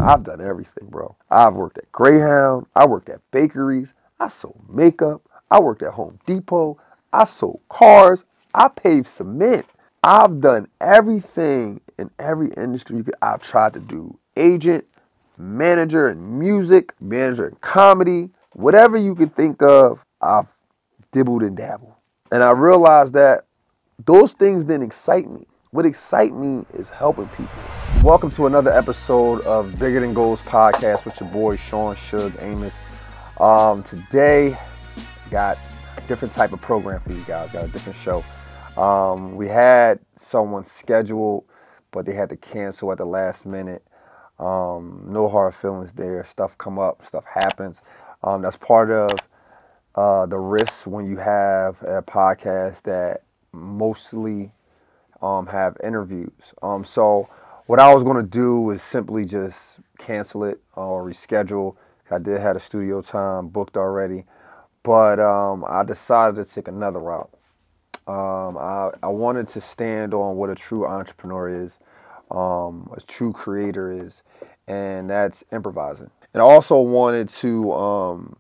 I've done everything, bro. I've worked at Greyhound. I worked at bakeries. I sold makeup. I worked at Home Depot. I sold cars. I paved cement. I've done everything in every industry I've tried to do. Agent, manager in music, manager in comedy, whatever you can think of, I've dibbled and dabbled. And I realized that those things didn't excite me. What excites me is helping people. Welcome to another episode of Bigger Than Goals podcast with your boy Sean Suge Amos. Today, got a different type of program for you guys. Got a different show. We had someone scheduled, but they had to cancel at the last minute. No hard feelings there. Stuff come up. Stuff happens. That's part of the risk when you have a podcast that mostly have interviews. So what I was going to do was simply just cancel it or reschedule. I did have a studio time booked already, but I decided to take another route. I wanted to stand on what a true entrepreneur is, a true creator is, and that's improvising. And I also wanted to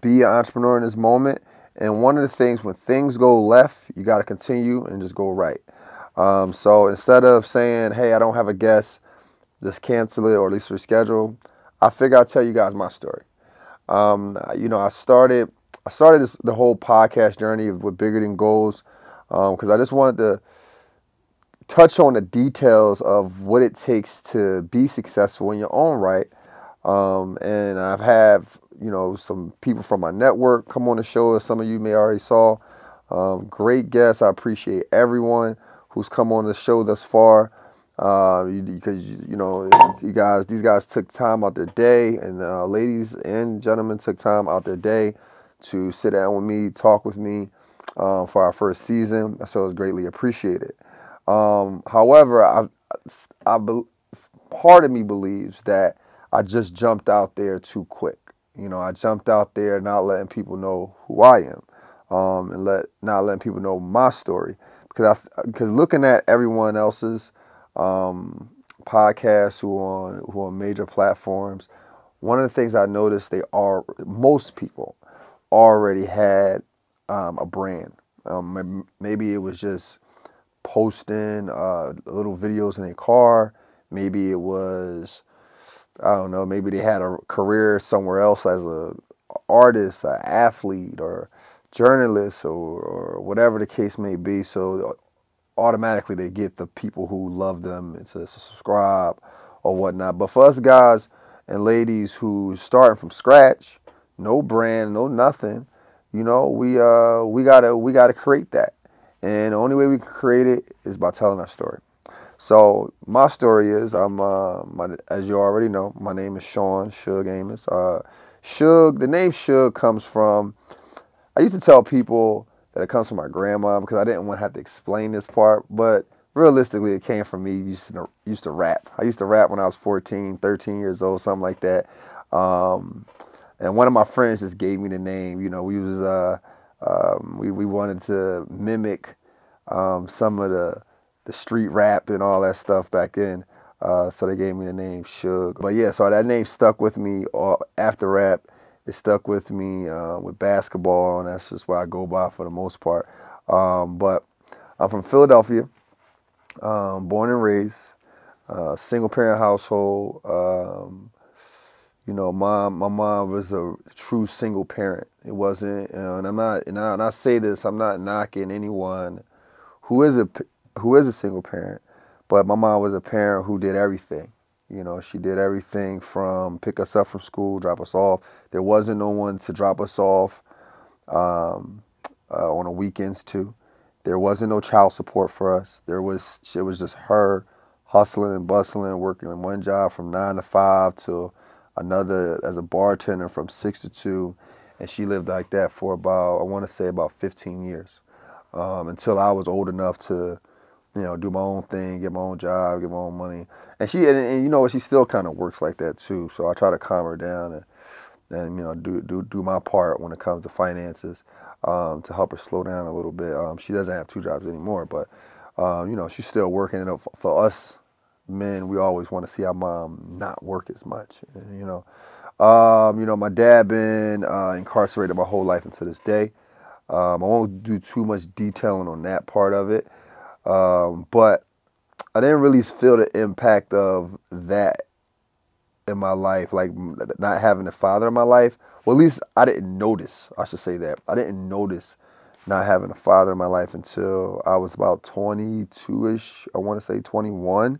be an entrepreneur in this moment. And one of the things, when things go left, you got to continue and just go right. So instead of saying, hey, I don't have a guest, just cancel it or at least reschedule, I figure I'll tell you guys my story. I started the whole podcast journey with Bigger Than Goals because I just wanted to touch on the details of what it takes to be successful in your own right. And I've had, some people from my network come on the show, as some of you may already saw. Great guests. I appreciate everyone who's come on the show thus far. Because these guys took time out their day, and ladies and gentlemen took time out their day to sit down with me, talk with me for our first season. So it was greatly appreciated. However, part of me believes that I just jumped out there too quick. I jumped out there not letting people know who I am, and not letting people know my story. Because looking at everyone else's podcasts who are on major platforms, one of the things I noticed most people already had a brand. Maybe it was just posting little videos in their car. Maybe it was, I don't know, maybe they had a career somewhere else as an artist, an athlete, or journalist, or whatever the case may be. So automatically they get the people who love them to subscribe or whatnot. But for us guys and ladies who starting from scratch, no brand, no nothing, we gotta create that. And the only way we can create it is by telling our story. So my story is, as you already know, my name is Sean Suge Amos. The name Suge comes from, I used to tell people that it comes from my grandma because I didn't want to have to explain this part, but realistically it came from me used to rap. I used to rap when I was 14, 13 years old, something like that. And one of my friends just gave me the name. We wanted to mimic some of the street rap and all that stuff back then. So they gave me the name Suge. But yeah, so that name stuck with me after rap. It stuck with me with basketball, and that's just what I go by for the most part. But I'm from Philadelphia, born and raised, single parent household. My mom was a true single parent. It wasn't, and I say this, I'm not knocking anyone who is a single parent, but my mom was a parent who did everything. She did everything from pick us up from school, drop us off. There wasn't no one to drop us off on the weekends too. There wasn't no child support for us. It was just her hustling and bustling, working in one job from 9 to 5 to another as a bartender from 6 to 2. And she lived like that for about 15 years until I was old enough to do my own thing, get my own job, get my own money. And she still kind of works like that too. So I try to calm her down and do my part when it comes to finances to help her slow down a little bit. She doesn't have 2 jobs anymore, but she's still working for us men, we always want to see our mom not work as much. And, my dad been incarcerated my whole life until this day. I won't do too much detailing on that part of it, but I didn't really feel the impact of that in my life, like not having a father in my life. Well, at least I didn't notice. I should say that I didn't notice not having a father in my life until I was about 22-ish. I want to say 21.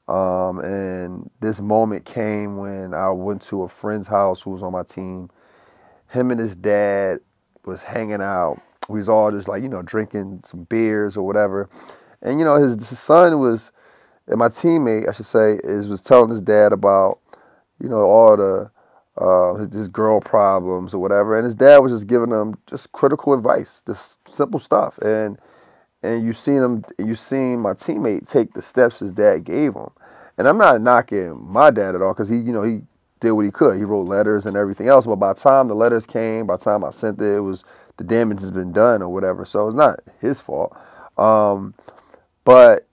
And this moment came when I went to a friend's house who was on my team. Him and his dad was hanging out. We was all just like, drinking some beers or whatever. And, his son was, and my teammate, I should say, was telling his dad about, all the, his girl problems or whatever. And his dad was just giving him just critical advice, just simple stuff. And you seen my teammate take the steps his dad gave him. And I'm not knocking my dad at all because he did what he could. He wrote letters and everything else. But by the time the letters came, by the time I sent it, the damage has been done or whatever. So it's not his fault. But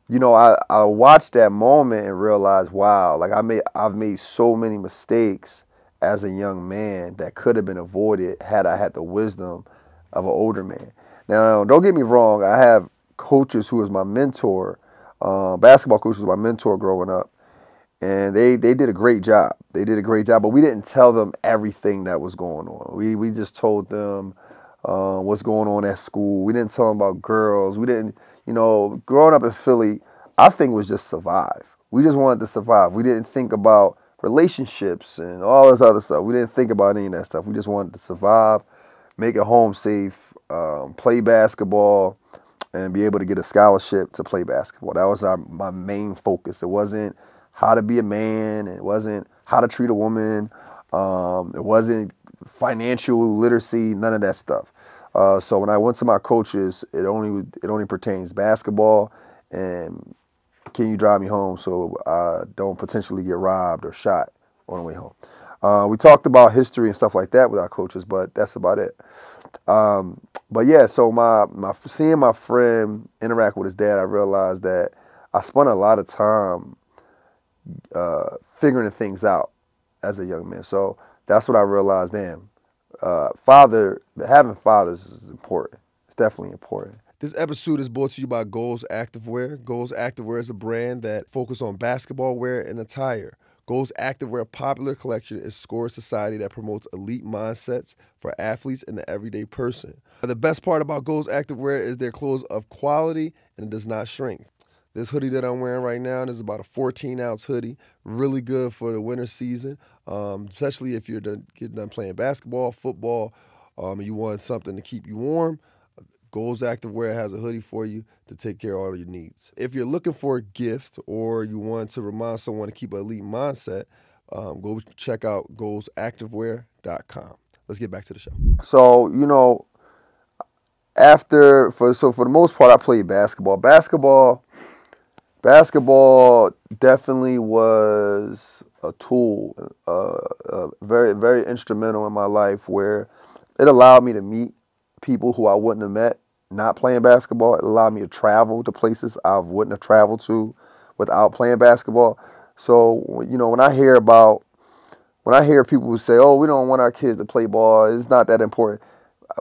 I watched that moment and realized, wow, like I've made so many mistakes as a young man that could have been avoided had I had the wisdom of an older man. Now, don't get me wrong. I have coaches who was my mentor, basketball coaches was my mentor growing up, and they did a great job. They did a great job, but we didn't tell them everything that was going on. We just told them what's going on at school. We didn't tell them about girls. We didn't, growing up in Philly, I think was just survive. We just wanted to survive. We didn't think about relationships and all this other stuff. We didn't think about any of that stuff. We just wanted to survive, make it home safe, play basketball, and be able to get a scholarship to play basketball. That was my main focus. It wasn't how to be a man. It wasn't how to treat a woman. It wasn't financial literacy, none of that stuff. So when I went to my coaches, it only pertains basketball and can you drive me home so I don't potentially get robbed or shot on the way home. We talked about history and stuff like that with our coaches, but that's about it. But yeah, so my seeing my friend interact with his dad, I realized that I spent a lot of time figuring things out as a young man. So that's what I realized. Damn, having fathers is important. It's definitely important. This episode is brought to you by Goals Activewear. Goals Activewear is a brand that focuses on basketball wear and attire. Goals Activewear popular collection is score society that promotes elite mindsets for athletes and the everyday person. The best part about Goals Activewear is their clothes of quality and it does not shrink. This hoodie that I'm wearing right now is about a 14-ounce hoodie. Really good for the winter season, especially if you're getting done playing basketball, football, and you want something to keep you warm. Goals Activewear has a hoodie for you to take care of all your needs. If you're looking for a gift or you want to remind someone to keep an elite mindset, go check out goalsactivewear.com. Let's get back to the show. So, for the most part, I played basketball. Basketball definitely was a tool, very, very instrumental in my life where it allowed me to meet people who I wouldn't have met not playing basketball. It allowed me to travel to places I wouldn't have traveled to without playing basketball. So, when I hear people who say, oh, we don't want our kids to play ball, it's not that important.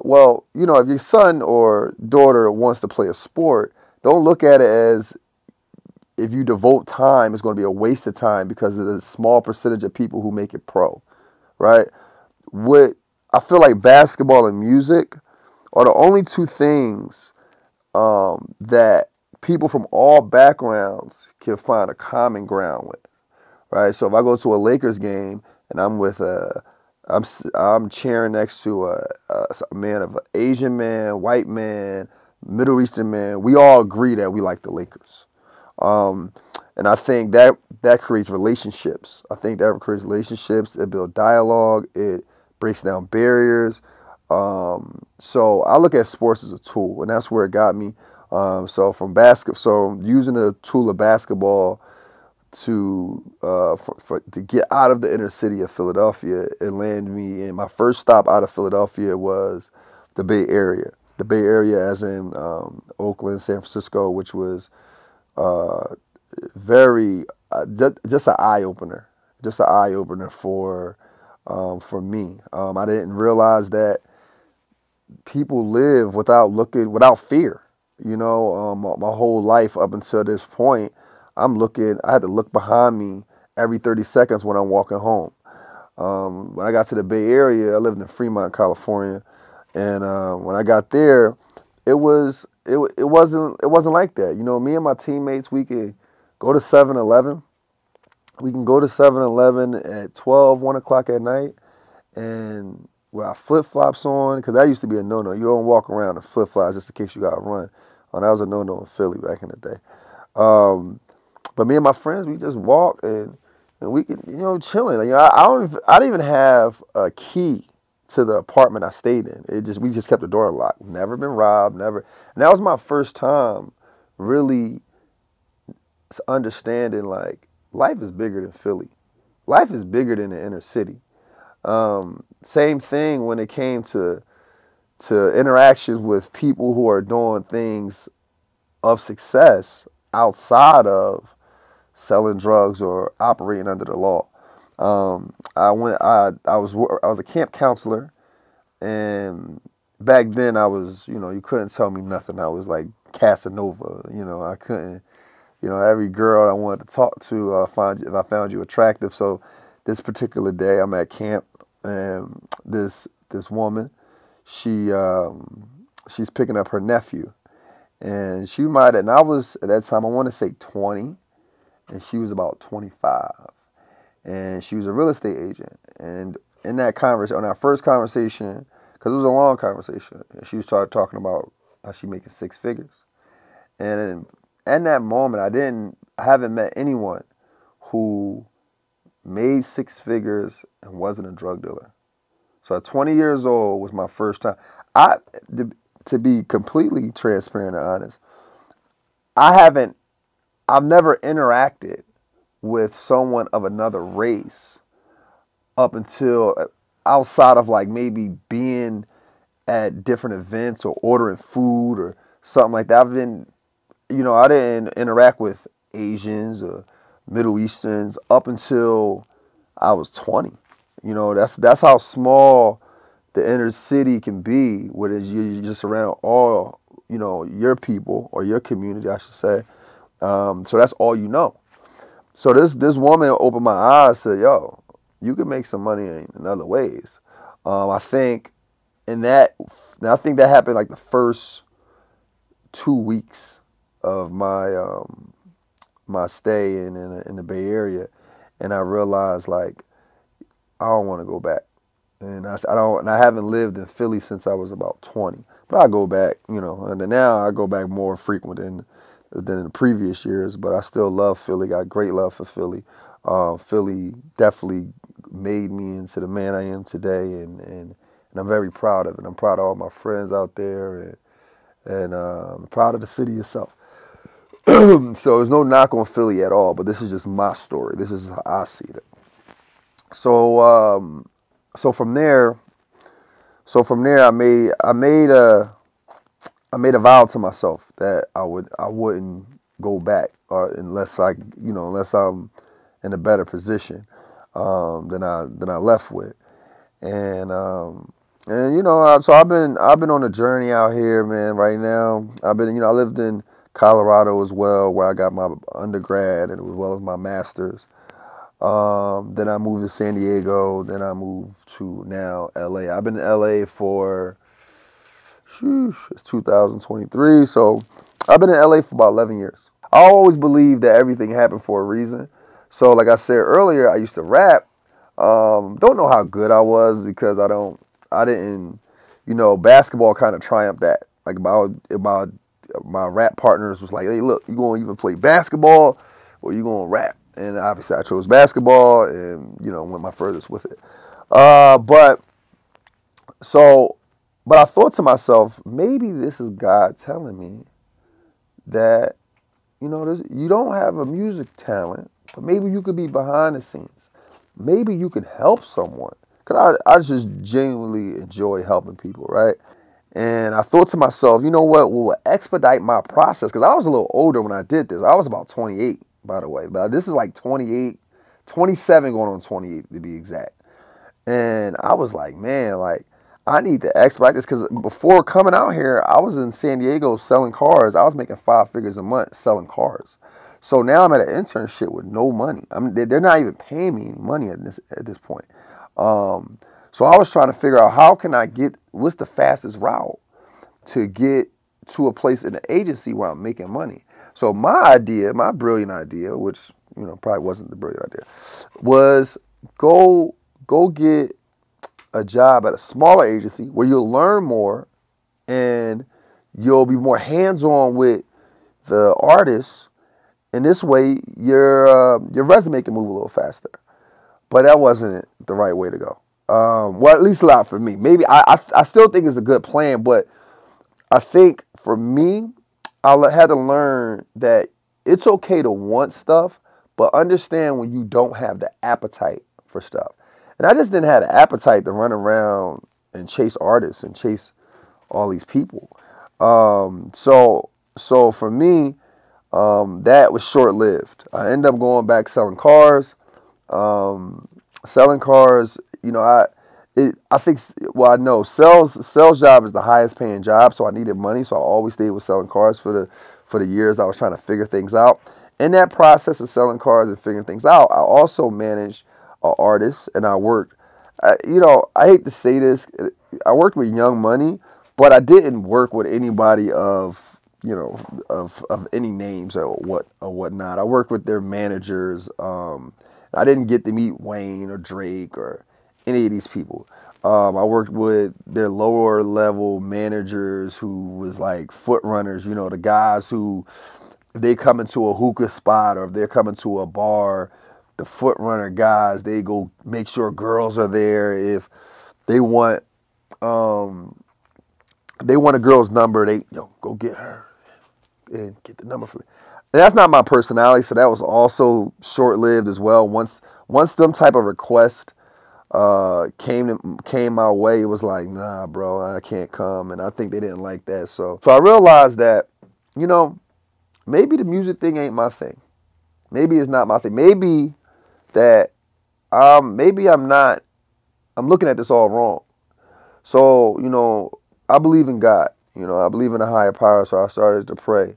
Well, if your son or daughter wants to play a sport, don't look at it as if you devote time, it's going to be a waste of time because of the small percentage of people who make it pro, right? I feel like basketball and music are the only two things that people from all backgrounds can find a common ground with, right? So if I go to a Lakers game and I'm cheering next to a man of an Asian man, white man, Middle Eastern man, we all agree that we like the Lakers. And I think that creates relationships. It builds dialogue. It breaks down barriers. So I look at sports as a tool, and that's where it got me. So using the tool of basketball to get out of the inner city of Philadelphia, it landed me in my first stop out of Philadelphia was the Bay Area. The Bay Area, as in Oakland, San Francisco, which was very just an eye opener, for me. I didn't realize that people live without fear. My whole life up until this point, I had to look behind me every 30 seconds when I'm walking home. When I got to the Bay Area, I lived in Fremont, California, and when I got there, it wasn't like that. Me and my teammates, we could go to 7-Eleven. We can go to 7-Eleven at 12, 1 o'clock at night, and with our flip flops on, because that used to be a no-no. You don't walk around in flip flops just in case you got to run. Oh, that was a no-no in Philly back in the day. But me and my friends, we just walk and we could, chilling. Like, I didn't even have a key to the apartment I stayed in. We just kept the door locked. Never been robbed, never. And that was my first time really understanding, like, life is bigger than Philly. Life is bigger than the inner city. Same thing when it came to interactions with people who are doing things of success outside of selling drugs or operating under the law. I was a camp counselor, and back then I was, you couldn't tell me nothing. I was like Casanova. I couldn't, every girl I wanted to talk to, if I found you attractive. So this particular day, I'm at camp, and this woman, she's picking up her nephew, and and I was at that time, I want to say 20, and she was about 25, and she was a real estate agent. And in that conversation, on our first conversation, because it was a long conversation, she started talking about how she making 6 figures, and in that moment, I haven't met anyone who made 6 figures and wasn't a drug dealer. So at 20 years old was my first time. To be completely transparent and honest, I've never interacted with someone of another race up until outside of like maybe being at different events or ordering food or something like that. I didn't interact with Asians or Middle Easterns up until I was 20. That's how small the inner city can be, where you're just around all, your people or your community, I should say. So that's all you know. So this woman opened my eyes to, yo, you can make some money in other ways. I think I think that happened like the first 2 weeks of my stay in the Bay Area, and I realized, like, I don't want to go back, and I haven't lived in Philly since I was about 20. But I go back, and then now I go back more frequent than in the previous years. But I still love Philly. Got great love for Philly. Philly definitely made me into the man I am today, and I'm very proud of it. I'm proud of all my friends out there, and I'm proud of the city itself. So there's no knock on Philly at all, but this is just my story. This is how I see it. So from there, I made a vow to myself that I wouldn't go back, or unless I'm in a better position than I left with, and so I've been on a journey out here, man. Right now, I lived in Colorado as well, where I got my undergrad and as well as my master's. Then I moved to San Diego. Then I moved to now LA. I've been in LA for, it's 2023. So I've been in LA for about 11 years. I always believed that everything happened for a reason. So like I said earlier, I used to rap. Don't know how good I was because I didn't, basketball kind of triumphed that. Like my rap partners was like, hey, look, you going to either play basketball or you going to rap. And obviously I chose basketball and, went my furthest with it. But I thought to myself, maybe this is God telling me that, you don't have a music talent, but maybe you could be behind the scenes. Maybe you could help someone. Because I just genuinely enjoy helping people, right? And I thought to myself, you know what will expedite my process? Because I was a little older when I did this. I was about 28. by the way. But this is like 28, 27 going on 28 to be exact. And I was like, man, like, I need to expedite this because before coming out here, I was in San Diego selling cars. I was making 5 figures a month selling cars. So now I'm at an internship with no money. They're not even paying me any money at this point. So I was trying to figure out what's the fastest route to get to a place in the agency where I'm making money. So my brilliant idea, which probably wasn't the brilliant idea, was go get a job at a smaller agency where you'll learn more and you'll be more hands-on with the artists. And this way, your resume can move a little faster. But that wasn't the right way to go. Well, at least not for me. Maybe I still think it's a good plan, but I think for me, I had to learn that it's okay to want stuff, but understand when you don't have the appetite for stuff. And I just didn't have the appetite to run around and chase artists and chase all these people. So for me, that was short-lived. I ended up going back selling cars. Selling cars, I think, well, I know sales job is the highest paying job, so I needed money, so I always stayed with selling cars for the years I was trying to figure things out. In that process of selling cars and figuring things out, I also managed artists, and I worked. I hate to say this, I worked with Young Money, but I didn't work with anybody of any names or whatnot. I worked with their managers. I didn't get to meet Wayne or Drake or any of these people. I worked with their lower level managers who was like foot runners, the guys who, if they come into a hookah spot or if they're coming to a bar, the foot runner guys, they go make sure girls are there. If they want a girl's number, they go get her and get the number for me. And that's not my personality, so that was also short-lived as well. Once them type of requests came my way, it was like, nah, bro, I can't come, and I think they didn't like that. So I realized that, maybe the music thing ain't my thing. Maybe it's not my thing. Maybe that I'm looking at this all wrong. So, I believe in God. I believe in a higher power, so I started to pray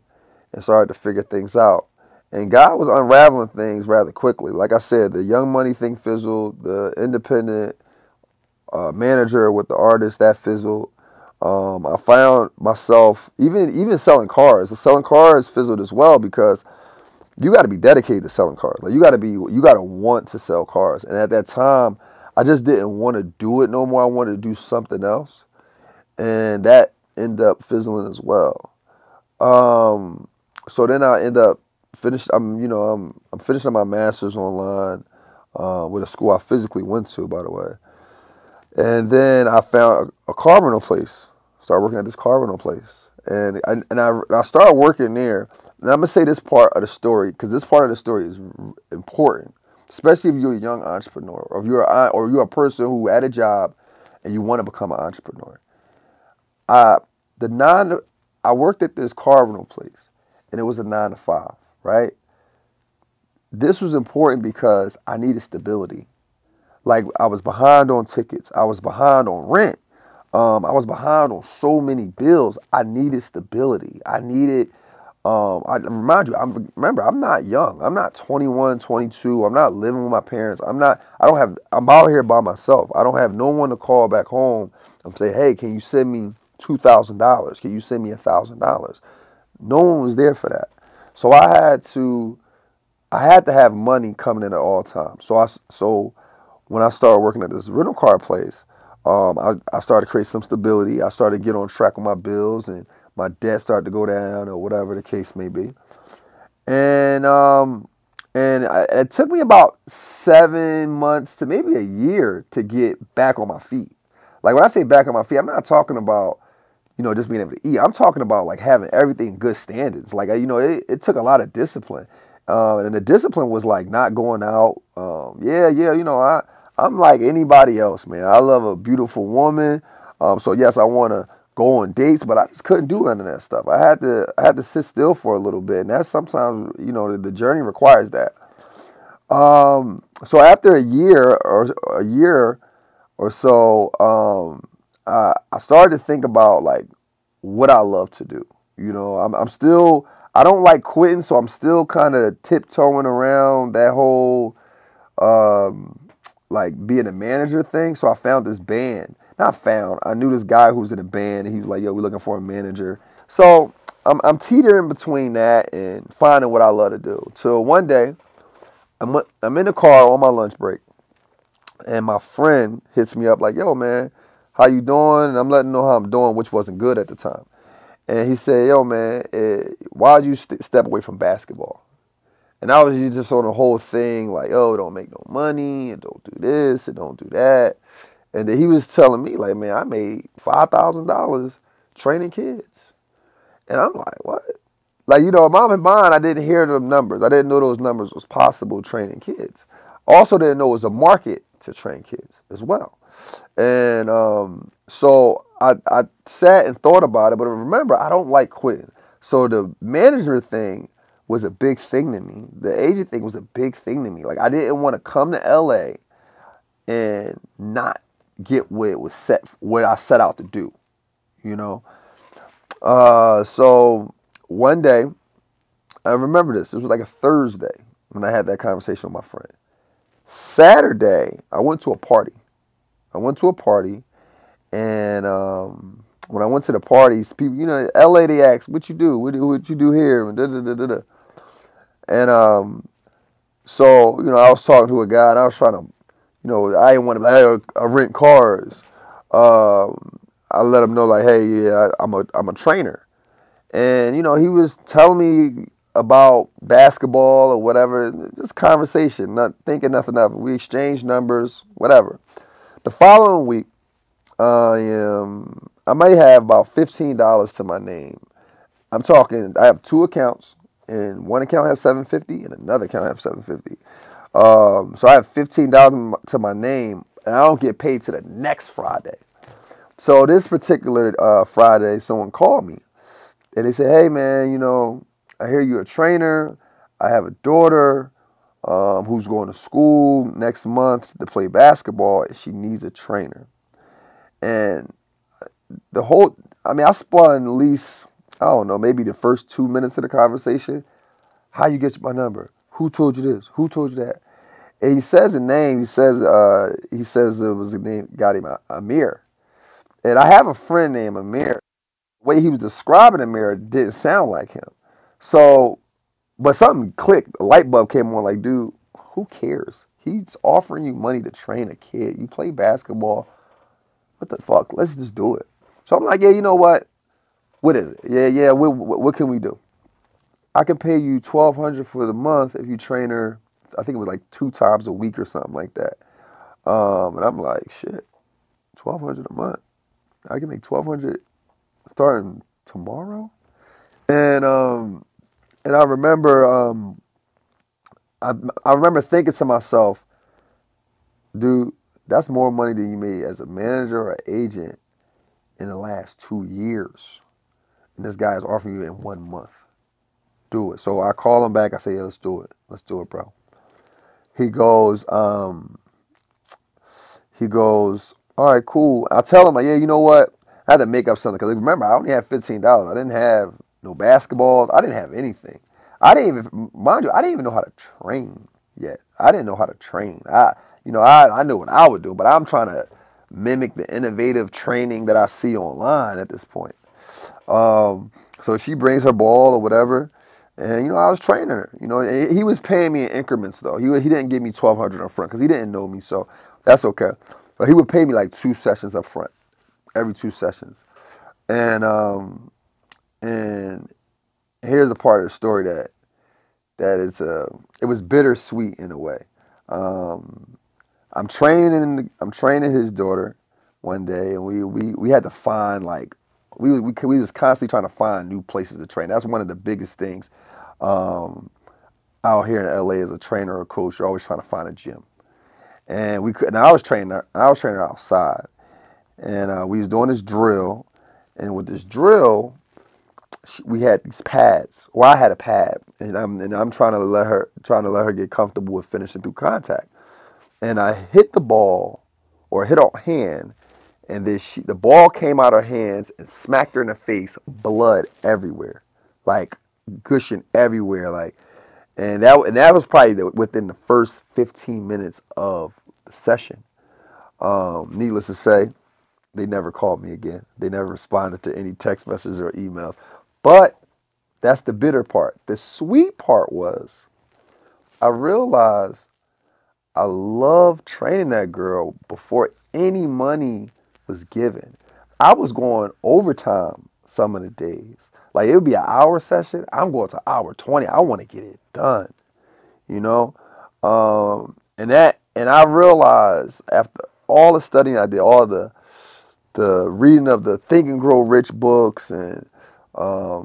and started to figure things out. And God was unraveling things rather quickly. Like I said, the Young Money thing fizzled. The independent manager with the artist, that fizzled. I found myself even selling cars. Selling cars fizzled as well because you got to be dedicated to selling cars. Like you got to want to sell cars. And at that time, I just didn't want to do it no more. I wanted to do something else, and that ended up fizzling as well. So then I end up I'm finishing my master's online with a school I physically went to, by the way. And then I found a car rental place. Started working at this car rental place, and I started working there. And I'm gonna say this part of the story because this part of the story is important, especially if you're a young entrepreneur or if you're a person who had a job and you want to become an entrepreneur. I worked at this car rental place, and it was a 9 to 5, right? This was important because I needed stability. Like I was behind on tickets, I was behind on rent, I was behind on so many bills. I needed stability. I needed. I remind you, I'm not young. I'm not 21, 22. I'm not living with my parents. I'm out here by myself. I don't have no one to call back home and say, hey, can you send me $2,000? Can you send me $1,000? No one was there for that. So I had to have money coming in at all times. So when I started working at this rental car place, I started to create some stability. I started to get on track with my bills, and my debt started to go down, or whatever the case may be. And it took me about 7 months to maybe a year to get back on my feet. Like when I say back on my feet, I'm not talking about just being able to eat. I'm talking about like having everything in good standards. Like it took a lot of discipline, and the discipline was like not going out. I'm like anybody else, man. I love a beautiful woman. So yes, I want to go on dates, but I just couldn't do none of that stuff. I had to sit still for a little bit, and that's sometimes, the journey requires that. So after a year or so, I started to think about like what I love to do. I'm still, I don't like quitting, so I'm still kind of tiptoeing around that whole um, like being a manager thing. So I found this band. Not found. I knew this guy who was in a band, and he was like, "Yo, we're looking for a manager." So I'm teetering between that and finding what I love to do. So one day I'm in the car on my lunch break, and my friend hits me up like, "Yo, man, how you doing?" And I'm letting him know how I'm doing, which wasn't good at the time. And he said, "Yo, man, why'd you step away from basketball?" And I was just on the whole thing like, "Oh, don't make no money, and don't do this, and don't do that." And then he was telling me like, "Man, I made $5,000 training kids." And I'm like, "What?" Like, in my mind, I didn't hear them numbers. I didn't know those numbers was possible training kids. Also didn't know it was a market to train kids as well. And so I sat and thought about it, but remember, I don't like quitting. So the manager thing was a big thing to me. The agent thing was a big thing to me. Like, I didn't want to come to LA and not get what I set out to do, you know. So one day, I remember this. This was like a Thursday when I had that conversation with my friend. Saturday, I went to a party. And when I went to the parties, people, LA, they ask, "What you do? What you do here?" And da da da da da. And so I was talking to a guy, and I was trying to, I didn't want to. I rent cars. I let him know like, "Hey, yeah, I'm a trainer," and he was telling me about basketball or whatever, just conversation, not thinking nothing of it. We exchanged numbers, whatever. The following week, I may have about $15 to my name. I'm talking. I have two accounts, and one account has 750, and another account has 750. So I have $15 to my name, and I don't get paid to the next Friday. So this particular Friday, someone called me, and they said, "Hey, man, I hear you're a trainer. I have a daughter who's going to school next month to play basketball, and she needs a trainer." And I spun at least, I don't know, maybe the first 2 minutes of the conversation. "How you get my number? Who told you this? Who told you that?" And he says a name. He says it was a name, got him Amir. And I have a friend named Amir. The way he was describing Amir didn't sound like him. So, but something clicked. A light bulb came on. Like, dude, who cares? He's offering you money to train a kid. You play basketball. What the fuck? Let's just do it. So I'm like, yeah, you know what? What is it? Yeah. What can we do? I can pay you $1,200 for the month if you train her. I think it was like 2 times a week or something like that. And I'm like, shit, $1,200 a month. I can make $1,200 starting tomorrow. And I remember I remember thinking to myself, dude, that's more money than you made as a manager or agent in the last 2 years. And this guy is offering you in 1 month. Do it. So I call him back. I say, yeah, let's do it. Let's do it, bro. He goes, all right, cool. I'll tell him, like, yeah, you know what? I had to make up something. Because remember, I only had $15. I didn't have no basketballs. I didn't have anything. Mind you, I didn't even know how to train yet. I didn't know how to train. I knew what I would do, but I'm trying to mimic the innovative training that I see online at this point. So she brings her ball or whatever, and I was training her. And he was paying me in increments though. He didn't give me $1,200 up front because he didn't know me, so that's okay. But he would pay me like 2 sessions up front, every 2 sessions, and here's the part of the story it was bittersweet in a way. I'm training his daughter one day, and we had to find like we was constantly trying to find new places to train. That's one of the biggest things out here in LA as a trainer or coach. You're always trying to find a gym, and I was training her outside, and we was doing this drill, And with this drill, we had these pads. Well, I had a pad, and I'm trying to let her get comfortable with finishing through contact. And I hit the ball, or hit her hand, and then the ball came out of her hands and smacked her in the face, blood everywhere, like gushing everywhere, like. And that was probably within the first 15 minutes of the session. Needless to say, they never called me again. They never responded to any text messages or emails. But that's the bitter part. The sweet part was I realized I loved training that girl before any money was given. I was going overtime some of the days. Like it would be an hour session. I'm going to hour 20. I want to get it done, you know? And I realized after all the studying I did, all the reading of the Think and Grow Rich books, and I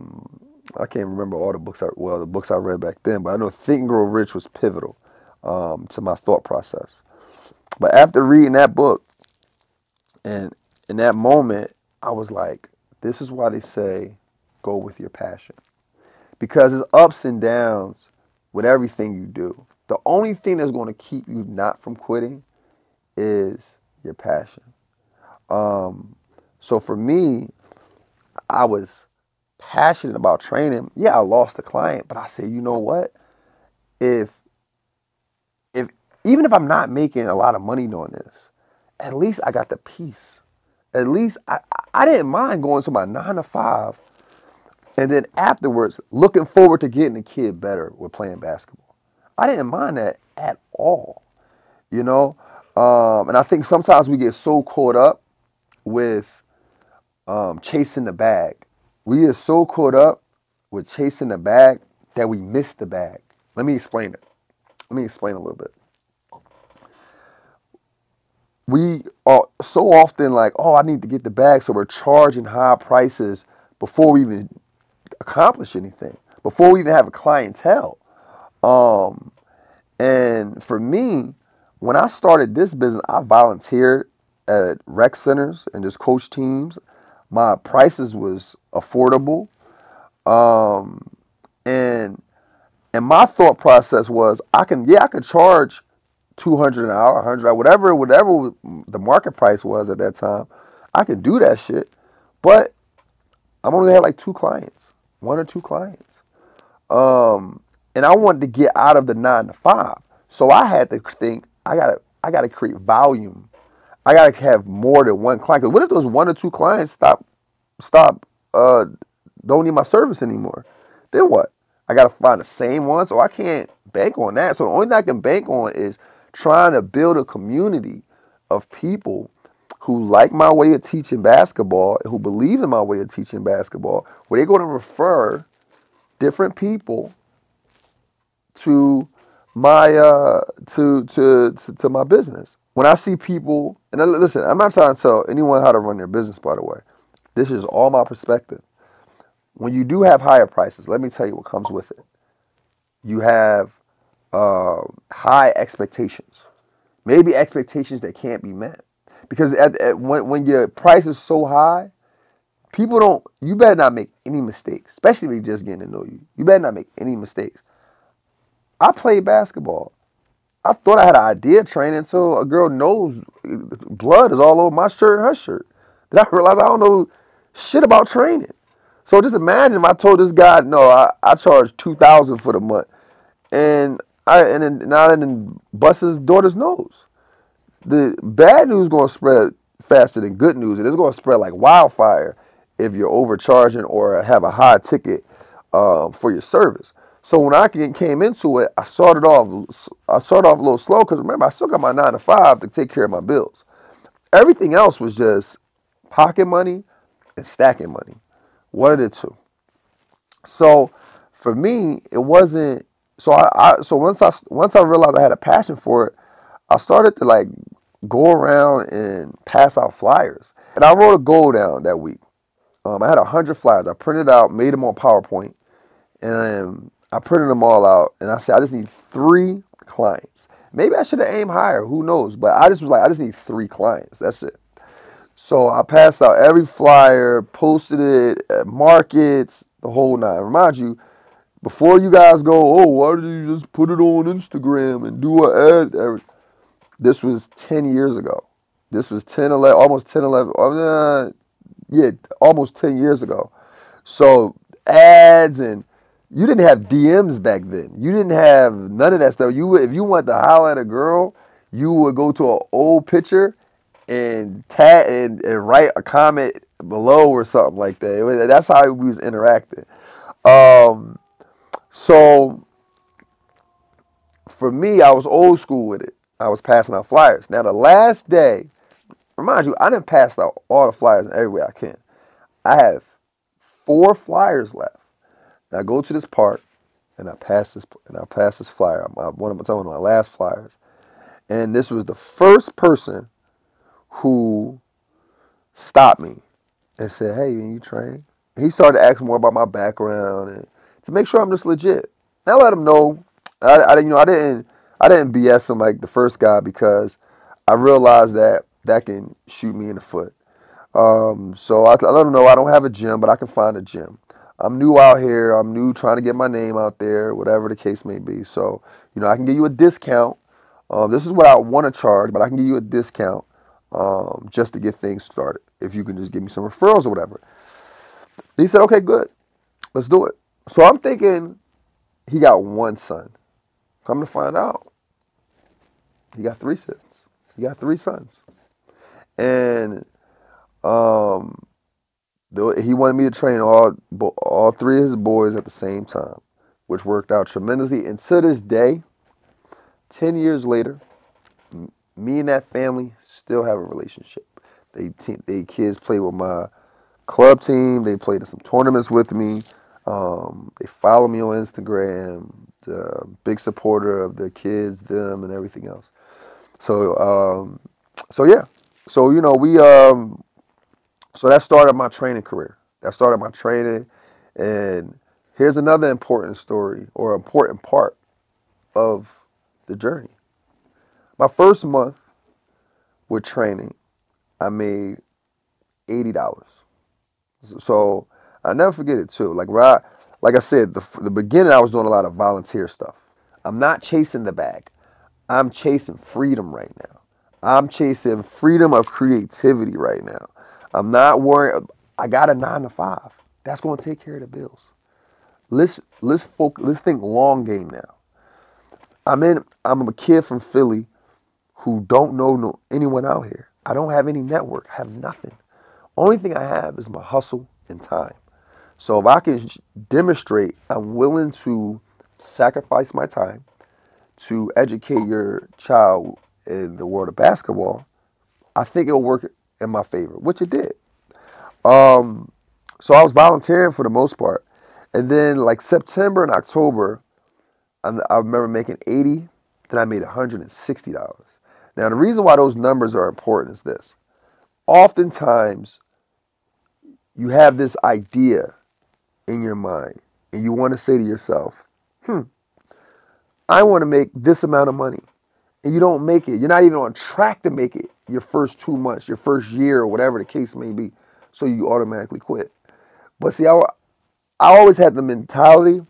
can't remember all the books the books I read back then, but I know Think and Grow Rich was pivotal to my thought process. But after reading that book, and in that moment, I was like, this is why they say go with your passion. Because it's ups and downs with everything you do. The only thing that's going to keep you not from quitting is your passion. So for me, I was passionate about training. Yeah, I lost a client, but I said, you know what? If even if I'm not making a lot of money doing this, at least I got the peace. At least I didn't mind going to my 9 to 5, and then afterwards looking forward to getting the kid better with playing basketball. I didn't mind that at all, you know. And I think sometimes we get so caught up with chasing the bag. We get so caught up with chasing the bag that we miss the bag. Let me explain it. Let me explain a little bit. We are so often like, oh, I need to get the bag, so we're charging high prices before we even accomplish anything, before we even have a clientele. And for me, when I started this business, I volunteered at rec centers and just coach teams. My prices was affordable. And my thought process was I can charge 200 an hour, 100, whatever the market price was at that time. I could do that shit, but I'm only had like 2 clients, 1 or 2 clients. And I wanted to get out of the 9 to 5. So I had to think I gotta create volume. I gotta have more than 1 client. Because what if those 1 or 2 clients don't need my service anymore? Then what? I gotta find the same one, so I can't bank on that. So the only thing I can bank on is trying to build a community of people who like my way of teaching basketball, who believe in my way of teaching basketball, where they're going to refer different people to my to my business. When I see people, and listen, I'm not trying to tell anyone how to run their business, by the way. This is all my perspective. When you do have higher prices, let me tell you what comes with it. You have high expectations, maybe expectations that can't be met, because when your price is so high, you better not make any mistakes, especially if you're just getting to know you. You better not make any mistakes. I played basketball. I thought I had an idea training until a girl knows blood is all over my shirt and her shirt. Then I realized I don't know shit about training. So just imagine if I told this guy, no, I charge $2,000 for the month, and I didn't bust his daughter's nose. The bad news is going to spread faster than good news, and it's going to spread like wildfire if you're overcharging or have a high ticket for your service. So when I came into it, I started off a little slow because remember I still got my 9 to 5 to take care of my bills. Everything else was just pocket money and stacking money. One of the two. So for me, it wasn't. So once I realized I had a passion for it, I started to like go around and pass out flyers. And I wrote a goal down that week. I had 100 flyers. I printed out, made them on PowerPoint, and I printed them all out. And I said, I just need 3 clients. Maybe I should have aimed higher. Who knows? But I just was like, I just need 3 clients. That's it. So I passed out every flyer, posted it at markets, the whole nine. Remind you, before you guys go, oh, why did you just put it on Instagram and do an ad? This was 10 years ago. This was 10, 11, almost 10, 11, yeah, almost 10 years ago. So ads, and you didn't have DMs back then. You didn't have none of that stuff. If you wanted to holler at a girl, you would go to an old picture and tag and write a comment below or something like that. That's how we was interacting. Um, so for me, I was old school with it. I was passing out flyers. Now the last day, remind you, I didn't pass out all the flyers in every way I can. I have 4 flyers left. And I go to this park and I pass this flyer. One of my last flyers. And this was the first person who stopped me and said, "Hey, you train?" And he started asking more about my background and to make sure I'm just legit. And I let him know. I didn't BS him like the first guy because I realized that can shoot me in the foot. So I let him know I don't have a gym, but I can find a gym. I'm new out here. I'm new trying to get my name out there, whatever the case may be. So, I can give you a discount. This is what I want to charge, but I can give you a discount just to get things started. If you can just give me some referrals or whatever. He said, okay, good. Let's do it. So I'm thinking he got one son. Come to find out, he got 3 sons. He got 3 sons. And he wanted me to train all 3 of his boys at the same time, which worked out tremendously. And to this day, 10 years later, me and that family still have a relationship. They kids play with my club team. They played in some tournaments with me. They follow me on Instagram. Big supporter of their kids, them, and everything else. So, yeah. So so that started my training career. That started my training, and here's another important story or important part of the journey. My first month with training, I made $80. So I never forget it too. Like I said, the beginning I was doing a lot of volunteer stuff. I'm not chasing the bag. I'm chasing freedom right now. I'm chasing freedom of creativity right now. I'm not worried. I got a 9 to 5. That's going to take care of the bills. Let's focus. Let's think long game now. I'm a kid from Philly who don't know anyone out here. I don't have any network. I have nothing. Only thing I have is my hustle and time. So if I can demonstrate I'm willing to sacrifice my time to educate your child in the world of basketball, I think it'll work in my favor, which it did. So I was volunteering for the most part. And then like September and October, I remember making 80, then I made $160. Now the reason why those numbers are important is this. Oftentimes, you have this idea in your mind and you want to say to yourself, I want to make this amount of money. And you don't make it. You're not even on track to make it your first 2 months, your first year, or whatever the case may be. So you automatically quit. But see, I always had the mentality,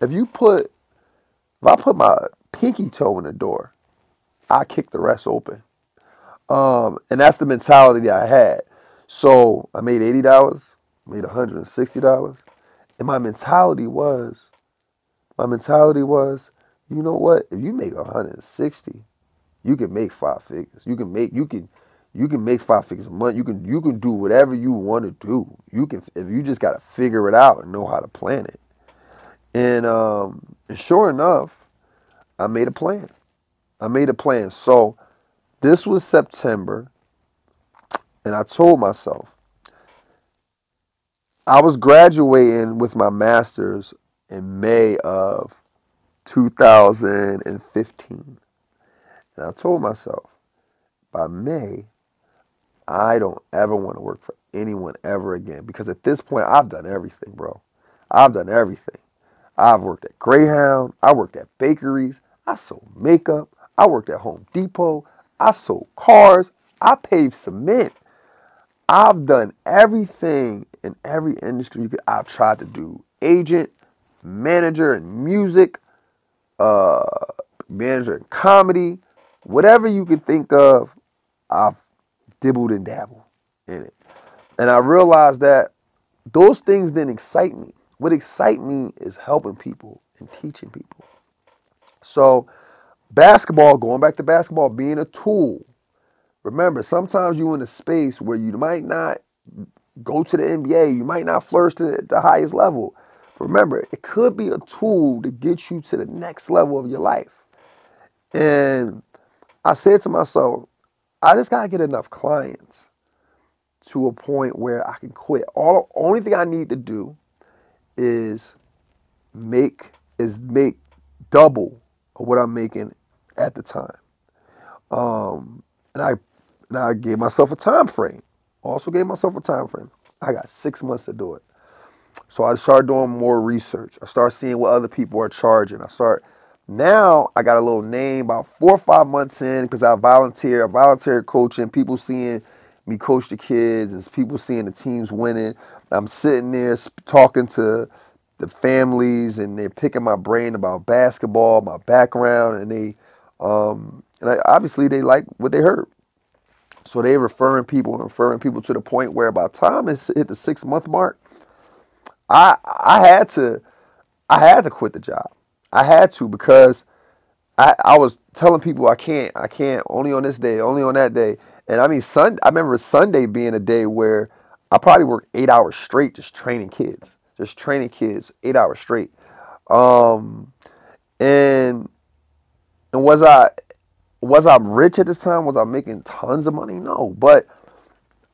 if I put my pinky toe in the door, I kick the rest open. And that's the mentality that I had. So I made $80, made $160. And my mentality was, you know what? If you make 160, you can make 5 figures. You can make 5 figures a month. You can do whatever you want to do. If you just got to figure it out and know how to plan it. And sure enough, I made a plan. So this was September, and I told myself I was graduating with my master's in May of 2015. And I told myself, by May, I don't ever want to work for anyone ever again. Because at this point, I've done everything, bro. I've done everything. I've worked at Greyhound. I worked at bakeries. I sold makeup. I worked at Home Depot. I sold cars. I paved cement. I've done everything in every industry I've tried to do. Agent, manager in music, uh, manager in comedy, whatever you can think of, I've dibbled and dabbled in it. And I realized that those things didn't excite me. What excites me is helping people and teaching people. So basketball, going back to basketball, being a tool. Remember, sometimes you're in a space where you might not go to the NBA, you might not flourish to the highest level. Remember, it could be a tool to get you to the next level of your life. And I said to myself, I just gotta get enough clients to a point where I can quit. Only thing I need to do is make double of what I'm making at the time. Um, and I gave myself a time frame. Also gave myself a time frame. I got 6 months to do it. So I started doing more research. I started seeing what other people are charging. Now I got a little name about 4 or 5 months in because I volunteer coaching, people seeing me coach the kids and people seeing the teams winning. I'm sitting there talking to the families and they're picking my brain about basketball, my background, and obviously they like what they heard. So they referring people to the point where by the time it's hit the 6 month mark, I had to quit the job. I had to because I was telling people I can't only on this day, only on that day. And I mean I remember Sunday being a day where I probably worked 8 hours straight just training kids. Just training kids 8 hours straight. Um and and was I rich at this time? Was I making tons of money? No. But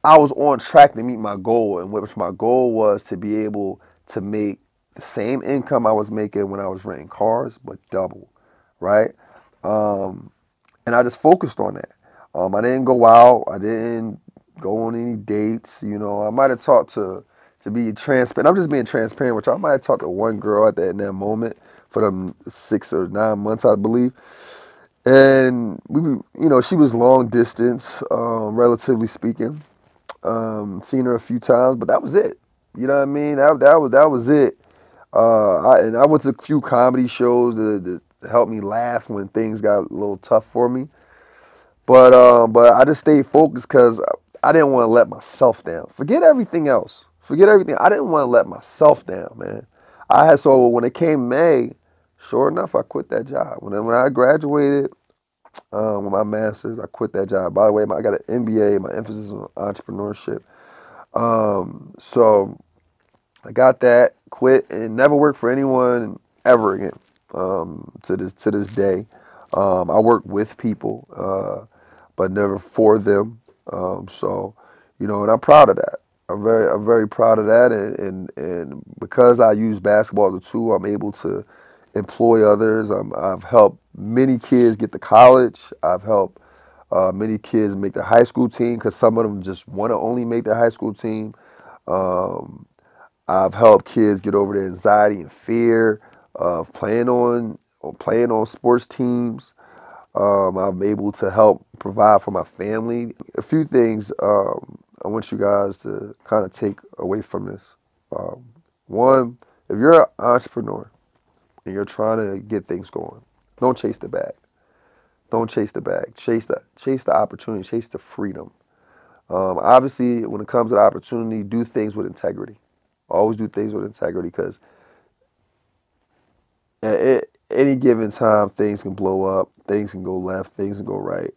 I was on track to meet my goal, and which my goal was to be able to make the same income I was making when I was renting cars, but double, right? Um, and I just focused on that. I didn't go out. I didn't go on any dates. You know, I might have talked to be transparent. I'm just being transparent with you. I might have talked to one girl in that moment for them 6 or 9 months, I believe. And she was long distance, relatively speaking. Seen her a few times, but that was it. You know what I mean? That was it. I went to a few comedy shows to help me laugh when things got a little tough for me. But I just stayed focused because I didn't want to let myself down. Forget everything else. Forget everything. I didn't want to let myself down, man. So when it came May, sure enough, I quit that job. When I graduated with my master's, I quit that job. By the way, I got an MBA. My emphasis is on entrepreneurship. So I got that, quit, and never worked for anyone ever again. To this day, I work with people, but never for them. And I'm proud of that. I'm very proud of that, and because I use basketball as a tool, I'm able to employ others. I've helped many kids get to college. I've helped many kids make the high school team because some of them just want to only make their high school team. Um, I've helped kids get over their anxiety and fear of playing on sports teams. I'm able to help provide for my family. A few things I want you guys to kind of take away from this. One, if you're an entrepreneur and you're trying to get things going, don't chase the bag. Don't chase the bag. Chase the opportunity. Chase the freedom. Obviously, when it comes to the opportunity, do things with integrity. Always do things with integrity because at any given time, things can blow up, things can go left, things can go right.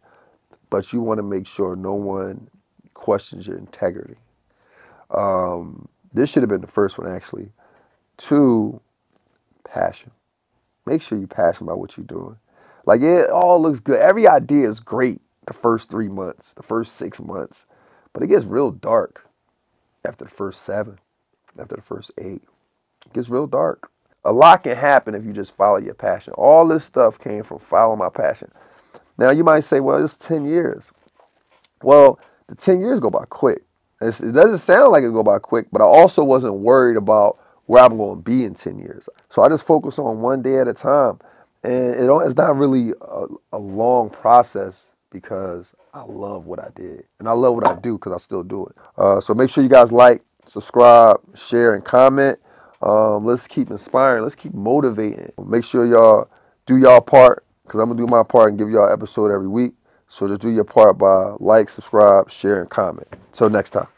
But you want to make sure no one questions your integrity. This should have been the first one, actually. Two, passion. Make sure you're passionate about what you're doing. Like, it all looks good. Every idea is great the first 3 months, the first 6 months. But it gets real dark after the first 7, after the first 8. It gets real dark. A lot can happen if you just follow your passion. All this stuff came from following my passion. Now, you might say, well, it's 10 years. Well, the 10 years go by quick. It doesn't sound like it go by quick, but I also wasn't worried about where I'm going to be in 10 years. So I just focus on one day at a time. And it's not really a long process because I love what I did. And I love what I do because I still do it. So make sure you guys like, subscribe, share, and comment. Let's keep inspiring. Let's keep motivating. Make sure y'all do y'all part because I'm going to do my part and give y'all an episode every week. So just do your part by like, subscribe, share, and comment. Till next time.